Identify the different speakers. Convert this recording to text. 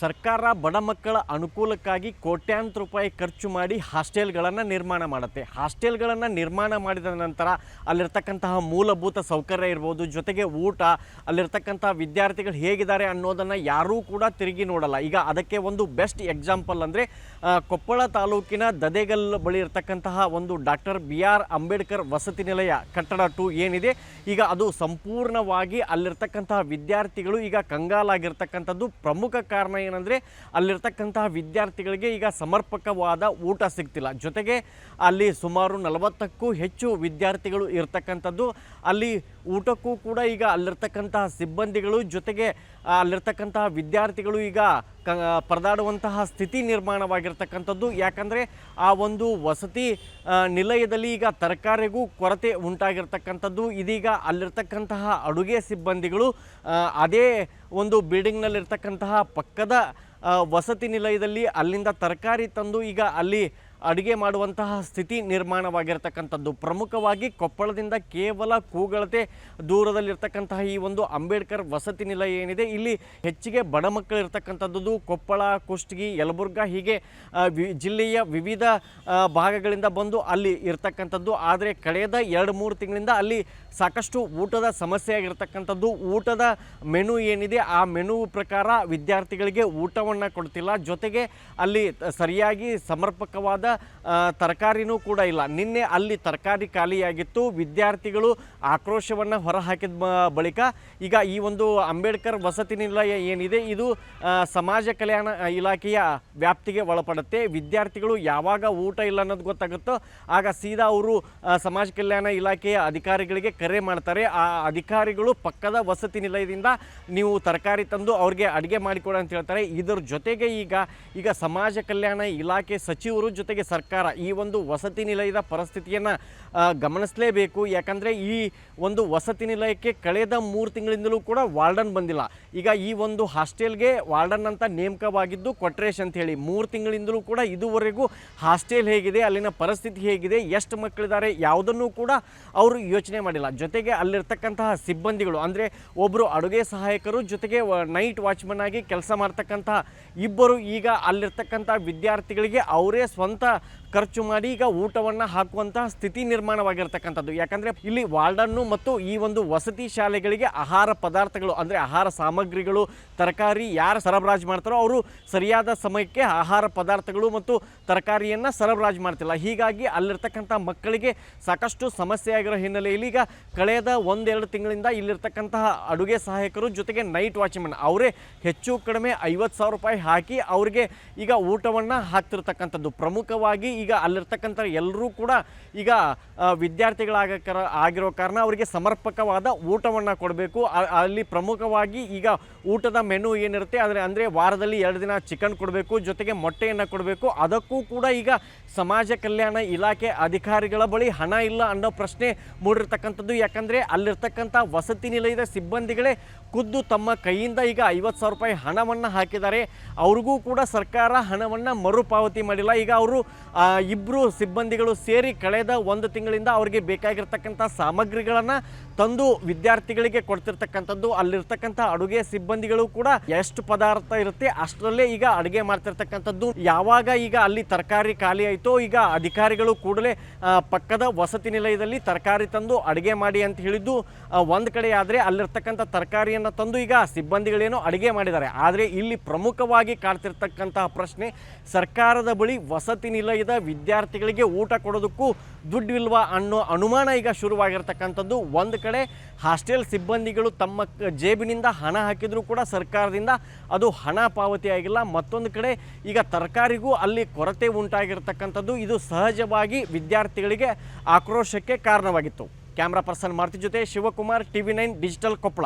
Speaker 1: ಸರ್ಕಾರ ಬಡ ಮಕ್ಕಳ ಅನುಕೂಲಕ್ಕಾಗಿ ಕೋಟ್ಯಾಂತರ ರೂಪಾಯಿ ಖರ್ಚು ಮಾಡಿ ಹಾಸ್ಟೆಲ್ಗಳನ್ನು ನಿರ್ಮಾಣ ಮಾಡುತ್ತೆ. ಹಾಸ್ಟೆಲ್ಗಳನ್ನು ನಿರ್ಮಾಣ ಮಾಡಿದ ನಂತರ ಅಲ್ಲಿರ್ತಕ್ಕಂತಹ ಮೂಲಭೂತ ಸೌಕರ್ಯ ಇರ್ಬೋದು, ಜೊತೆಗೆ ಊಟ, ಅಲ್ಲಿರ್ತಕ್ಕಂಥ ವಿದ್ಯಾರ್ಥಿಗಳು ಹೇಗಿದ್ದಾರೆ ಅನ್ನೋದನ್ನು ಯಾರೂ ಕೂಡ ತಿರುಗಿ ನೋಡಲ್ಲ. ಈಗ ಅದಕ್ಕೆ ಒಂದು ಬೆಸ್ಟ್ ಎಕ್ಸಾಂಪಲ್ ಅಂದರೆ ಕೊಪ್ಪಳ ತಾಲೂಕಿನ ದದೇಗಲ್ ಬಳಿ ಇರತಕ್ಕಂತಹ ಒಂದು ಡಾಕ್ಟರ್ BR ಅಂಬೇಡ್ಕರ್ ವಸತಿ ನಿಲಯ ಕಟ್ಟಡ 2 ಏನಿದೆ, ಈಗ ಅದು ಸಂಪೂರ್ಣವಾಗಿ ಅಲ್ಲಿರ್ತಕ್ಕಂತಹ ವಿದ್ಯಾರ್ಥಿಗಳು ಈಗ ಕಂಗಾಲಾಗಿರ್ತಕ್ಕಂಥದ್ದು. ಪ್ರಮುಖ ಕಾರಣ ಏನಂದರೆ ಅಲ್ಲಿರ್ತಕ್ಕಂತಹ ವಿದ್ಯಾರ್ಥಿಗಳಿಗೆ ಈಗ ಸಮರ್ಪಕವಾದ ಊಟ ಸಿಗ್ತಿಲ್ಲ. ಜೊತೆಗೆ ಅಲ್ಲಿ ಸುಮಾರು 40ಕ್ಕೂ ಹೆಚ್ಚು ವಿದ್ಯಾರ್ಥಿಗಳು ಇರ್ತಕ್ಕಂಥದ್ದು. ಅಲ್ಲಿ ಊಟಕ್ಕೂ ಕೂಡ ಈಗ ಅಲ್ಲಿರ್ತಕ್ಕಂತಹ ಸಿಬ್ಬಂದಿಗಳು ಜೊತೆಗೆ ಅಲ್ಲಿರ್ತಕ್ಕಂತಹ ವಿದ್ಯಾರ್ಥಿಗಳು ಈಗ ಪರದಾಡುವಂತಹ ಸ್ಥಿತಿ ನಿರ್ಮಾಣವಾಗಿರ್ತಕ್ಕಂಥದ್ದು. ಯಾಕಂದರೆ ಆ ಒಂದು ವಸತಿ ನಿಲಯದಲ್ಲಿ ಈಗ ತರಕಾರಿಗೂ ಕೊರತೆ ಉಂಟಾಗಿರ್ತಕ್ಕಂಥದ್ದು. ಇದೀಗ ಅಲ್ಲಿರ್ತಕ್ಕಂತಹ ಅಡುಗೆ ಸಿಬ್ಬಂದಿಗಳು ಅದೇ ಒಂದು ಬಿಲ್ಡಿಂಗ್ನಲ್ಲಿರ್ತಕ್ಕಂತಹ ಪಕ್ಕದ ವಸತಿ ನಿಲಯದಲ್ಲಿ ಅಲ್ಲಿಂದ ತರಕಾರಿ ತಂದು ಈಗ ಅಲ್ಲಿ ಅಡುಗೆ ಮಾಡುವಂತಹ ಸ್ಥಿತಿ ನಿರ್ಮಾಣವಾಗಿರ್ತಕ್ಕಂಥದ್ದು. ಪ್ರಮುಖವಾಗಿ ಕೊಪ್ಪಳದಿಂದ ಕೇವಲ ಕೂಗಳತೆ ದೂರದಲ್ಲಿರ್ತಕ್ಕಂತಹ ಈ ಒಂದು ಅಂಬೇಡ್ಕರ್ ವಸತಿ ನಿಲಯ ಏನಿದೆ, ಇಲ್ಲಿ ಹೆಚ್ಚಿಗೆ ಬಡ ಮಕ್ಕಳು ಇರ್ತಕ್ಕಂಥದ್ದು. ಕೊಪ್ಪಳ, ಕುಷ್ಟಗಿ, ಯಲಬುರ್ಗಾ ಹೀಗೆ ಜಿಲ್ಲೆಯ ವಿವಿಧ ಭಾಗಗಳಿಂದ ಬಂದು ಅಲ್ಲಿ ಇರ್ತಕ್ಕಂಥದ್ದು. ಆದರೆ ಕಳೆದ 2-3 ತಿಂಗಳಿಂದ ಅಲ್ಲಿ ಸಾಕಷ್ಟು ಊಟದ ಸಮಸ್ಯೆ ಆಗಿರ್ತಕ್ಕಂಥದ್ದು. ಊಟದ ಮೆನು ಏನಿದೆ ಆ ಮೆನು ಪ್ರಕಾರ ವಿದ್ಯಾರ್ಥಿಗಳಿಗೆ ಊಟವನ್ನು ಕೊಡ್ತಿಲ್ಲ. ಜೊತೆಗೆ ಅಲ್ಲಿ ಸರಿಯಾಗಿ ಸಮರ್ಪಕವಾದ ತರಕಾರಿನೂ ಕೂಡ ಇಲ್ಲ. ನಿನ್ನೆ ಅಲ್ಲಿ ತರಕಾರಿ ಖಾಲಿಯಾಗಿತ್ತು. ವಿದ್ಯಾರ್ಥಿಗಳು ಆಕ್ರೋಶವನ್ನು ಹೊರಹಾಕಿದ ಬಳಿಕ ಈಗ ಈ ಒಂದು ಅಂಬೇಡ್ಕರ್ ವಸತಿ ನಿಲಯ ಏನಿದೆ ಇದು ಸಮಾಜ ಕಲ್ಯಾಣ ಇಲಾಖೆಯ ವ್ಯಾಪ್ತಿಗೆ ಒಳಪಡುತ್ತೆ. ವಿದ್ಯಾರ್ಥಿಗಳು ಯಾವಾಗ ಊಟ ಇಲ್ಲ ಅನ್ನೋದು ಗೊತ್ತಾಗುತ್ತೋ ಆಗ ಸೀದಾ ಅವರು ಸಮಾಜ ಕಲ್ಯಾಣ ಇಲಾಖೆಯ ಅಧಿಕಾರಿಗಳಿಗೆ ಕರೆ ಮಾಡ್ತಾರೆ. ಆ ಅಧಿಕಾರಿಗಳು ಪಕ್ಕದ ವಸತಿ ನಿಲಯದಿಂದ ನೀವು ತರಕಾರಿ ತಂದು ಅವ್ರಿಗೆ ಅಡುಗೆ ಮಾಡಿಕೊಡಿ ಅಂತ ಹೇಳ್ತಾರೆ. ಇದರ ಜೊತೆಗೆ ಈಗ ಸಮಾಜ ಕಲ್ಯಾಣ ಇಲಾಖೆ ಸಚಿವರು ಜೊತೆಗೆ ಸರ್ಕಾರ ಈ ಒಂದು ವಸತಿ ನಿಲಯದ ಪರಿಸ್ಥಿತಿಯನ್ನು ಗಮನಿಸಲೇಬೇಕು. ಯಾಕಂದರೆ ಈ ಒಂದು ವಸತಿ ನಿಲಯಕ್ಕೆ ಕಳೆದ 3 ತಿಂಗಳಿಂದಲೂ ಕೂಡ ವಾರ್ಡನ್ ಬಂದಿಲ್ಲ. ಈಗ ಈ ಒಂದು ಹಾಸ್ಟೆಲ್ಗೆ ವಾರ್ಡನ್ ಅಂತ ನೇಮಕವಾಗಿದ್ದು ಕೊಟ್ರೇಶ್ ಅಂತ ಹೇಳಿ 3 ತಿಂಗಳಿಂದಲೂ ಕೂಡ ಇದುವರೆಗೂ ಹಾಸ್ಟೆಲ್ ಹೇಗಿದೆ, ಅಲ್ಲಿನ ಪರಿಸ್ಥಿತಿ ಹೇಗಿದೆ, ಎಷ್ಟು ಮಕ್ಕಳಿದ್ದಾರೆ ಯಾವುದನ್ನು ಕೂಡ ಅವರು ಯೋಚನೆ ಮಾಡಿಲ್ಲ. ಜೊತೆಗೆ ಅಲ್ಲಿರ್ತಕ್ಕಂತಹ ಸಿಬ್ಬಂದಿಗಳು ಅಂದರೆ ಒಬ್ಬರು ಅಡುಗೆ ಸಹಾಯಕರು ಜೊತೆಗೆ ನೈಟ್ ವಾಚ್ಮನ್ ಆಗಿ ಕೆಲಸ ಮಾಡ್ತಕ್ಕಂತಹ ಇಬ್ಬರು ಈಗ ಅಲ್ಲಿರ್ತಕ್ಕಂಥ ವಿದ್ಯಾರ್ಥಿಗಳಿಗೆ ಅವರೇ ಸ್ವಂತ ಖರ್ಚು ಮಾಡಿ ಈಗ ಊಟವನ್ನು ಹಾಕುವಂತಹ ಸ್ಥಿತಿ ನಿರ್ಮಾಣವಾಗಿರ್ತಕ್ಕಂಥದ್ದು. ಯಾಕಂದರೆ ಇಲ್ಲಿ ವಾರ್ಡನ್ನು ಮತ್ತು ಈ ಒಂದು ವಸತಿ ಶಾಲೆಗಳಿಗೆ ಆಹಾರ ಪದಾರ್ಥಗಳು ಅಂದರೆ ಆಹಾರ ಸಾಮಗ್ರಿಗಳು, ತರಕಾರಿ ಯಾರು ಸರಬರಾಜು ಮಾಡ್ತಾರೋ ಅವರು ಸರಿಯಾದ ಸಮಯಕ್ಕೆ ಆಹಾರ ಪದಾರ್ಥಗಳು ಮತ್ತು ತರಕಾರಿಯನ್ನು ಸರಬರಾಜು ಮಾಡ್ತಿಲ್ಲ. ಹೀಗಾಗಿ ಅಲ್ಲಿರ್ತಕ್ಕಂಥ ಮಕ್ಕಳಿಗೆ ಸಾಕಷ್ಟು ಸಮಸ್ಯೆ ಆಗಿರೋ ಹಿನ್ನೆಲೆಯಲ್ಲಿ ಈಗ ಕಳೆದ 1-2 ತಿಂಗಳಿಂದ ಇಲ್ಲಿರ್ತಕ್ಕಂತಹ ಅಡುಗೆ ಸಹಾಯಕರು ಜೊತೆಗೆ ನೈಟ್ ವಾಚ್ಮನ್ ಅವರೇ ಹೆಚ್ಚು ಕಡಿಮೆ 50,000 ರೂಪಾಯಿ ಹಾಕಿ ಅವರಿಗೆ ಈಗ ಊಟವನ್ನು ಹಾಕ್ತಿರ್ತಕ್ಕಂಥದ್ದು. ಪ್ರಮುಖವಾಗಿ ಈಗ ಅಲ್ಲಿರ್ತಕ್ಕಂಥ ಎಲ್ಲರೂ ಕೂಡ ಈಗ ವಿದ್ಯಾರ್ಥಿಗಳಾಗಿರೋ ಕಾರಣ ಅವರಿಗೆ ಸಮರ್ಪಕವಾದ ಊಟವನ್ನು ಕೊಡಬೇಕು. ಅಲ್ಲಿ ಪ್ರಮುಖವಾಗಿ ಈಗ ಊಟದ ಮೆನು ಏನಿರುತ್ತೆ ಅಂದರೆ ವಾರದಲ್ಲಿ 2 ದಿನ ಚಿಕನ್ ಕೊಡಬೇಕು, ಜೊತೆಗೆ ಮೊಟ್ಟೆಯನ್ನು ಕೊಡಬೇಕು. ಅದಕ್ಕೂ ಕೂಡ ಈಗ ಸಮಾಜ ಕಲ್ಯಾಣ ಇಲಾಖೆ ಅಧಿಕಾರಿಗಳ ಬಳಿ ಹಣ ಇಲ್ಲ ಅನ್ನೋ ಪ್ರಶ್ನೆ ಮೂಡಿರ್ತಕ್ಕಂಥದ್ದು. ಯಾಕಂದರೆ ಅಲ್ಲಿರ್ತಕ್ಕಂಥ ವಸತಿ ನಿಲಯದ ಸಿಬ್ಬಂದಿಗಳೇ ಖುದ್ದು ತಮ್ಮ ಕೈಯಿಂದ ಈಗ 50,000 ರೂಪಾಯಿ ಹಣವನ್ನು ಹಾಕಿದ್ದಾರೆ. ಅವ್ರಿಗೂ ಕೂಡ ಸರ್ಕಾರ ಹಣವನ್ನು ಮರುಪಾವತಿ ಮಾಡಿಲ್ಲ. ಈಗ ಅವರು ಇಬ್ಬರು ಸಿಬ್ಬಂದಿಗಳು ಸೇರಿ ಕಳೆದ 1 ತಿಂಗಳಿಂದ ಅವರಿಗೆ ಬೇಕಾಗಿರ್ತಕ್ಕಂಥ ಸಾಮಗ್ರಿಗಳನ್ನು ತಂದು ವಿದ್ಯಾರ್ಥಿಗಳಿಗೆ ಕೊಡ್ತಿರ್ತಕ್ಕಂಥದ್ದು. ಅಲ್ಲಿರ್ತಕ್ಕಂಥ ಅಡುಗೆ ಸಿಬ್ಬಂದಿಗಳು ಕೂಡ ಎಷ್ಟು ಪದಾರ್ಥ ಇರುತ್ತೆ ಅಷ್ಟರಲ್ಲೇ ಈಗ ಅಡುಗೆ ಮಾಡ್ತಿರ್ತಕ್ಕಂಥದ್ದು. ಯಾವಾಗ ಈಗ ಅಲ್ಲಿ ತರಕಾರಿ ಖಾಲಿ ಆಯಿತೋ ಈಗ ಅಧಿಕಾರಿಗಳು ಕೂಡಲೇ ಪಕ್ಕದ ವಸತಿ ನಿಲಯದಲ್ಲಿ ತರಕಾರಿ ತಂದು ಅಡುಗೆ ಮಾಡಿ ಅಂತ ಹೇಳಿದ್ದು ಒಂದು ಕಡೆ. ಆದರೆ ಅಲ್ಲಿರ್ತಕ್ಕಂಥ ತರಕಾರಿಯನ್ನು ತಂದು ಈಗ ಸಿಬ್ಬಂದಿಗಳೇನೋ ಅಡುಗೆ ಮಾಡಿದ್ದಾರೆ. ಆದರೆ ಇಲ್ಲಿ ಪ್ರಮುಖವಾಗಿ ಕಾಡ್ತಿರ್ತಕ್ಕಂತಹ ಪ್ರಶ್ನೆ, ಸರ್ಕಾರದ ಬಳಿ ವಸತಿ ನಿಲಯದ ವಿದ್ಯಾರ್ಥಿಗಳಿಗೆ ಊಟ ಕೊಡೋದಕ್ಕೂ ದುಡ್ಡಿಲ್ವಾ ಅನ್ನೋ ಅನುಮಾನ ಈಗ ಶುರುವಾಗಿರ್ತಕ್ಕಂಥದ್ದು. ಒಂದು ಕಡೆ ಹಾಸ್ಟೆಲ್ ಸಿಬ್ಬಂದಿಗಳು ತಮ್ಮ ಜೇಬಿನಿಂದ ಹಣ ಹಾಕಿದರೂ ಕೂಡ ಸರ್ಕಾರದಿಂದ ಅದು ಹಣ ಪಾವತಿ ಆಗಿಲ್ಲ. ಮತ್ತೊಂದು ಕಡೆ ಈಗ ತರಕಾರಿಗೂ ಅಲ್ಲಿ ಕೊರತೆ ಉಂಟಾಗಿರ್ತಕ್ಕಂಥದ್ದು. ಇದು ಸಹಜವಾಗಿ ವಿದ್ಯಾರ್ಥಿಗಳಿಗೆ ಆಕ್ರೋಶಕ್ಕೆ ಕಾರಣವಾಗಿತ್ತು. ಕ್ಯಾಮ್ರಾ ಪರ್ಸನ್ ಮಾರುತಿ ಜೊತೆ ಶಿವಕುಮಾರ್, TV9 ಡಿಜಿಟಲ್ ಕೊಪ್ಪಳ.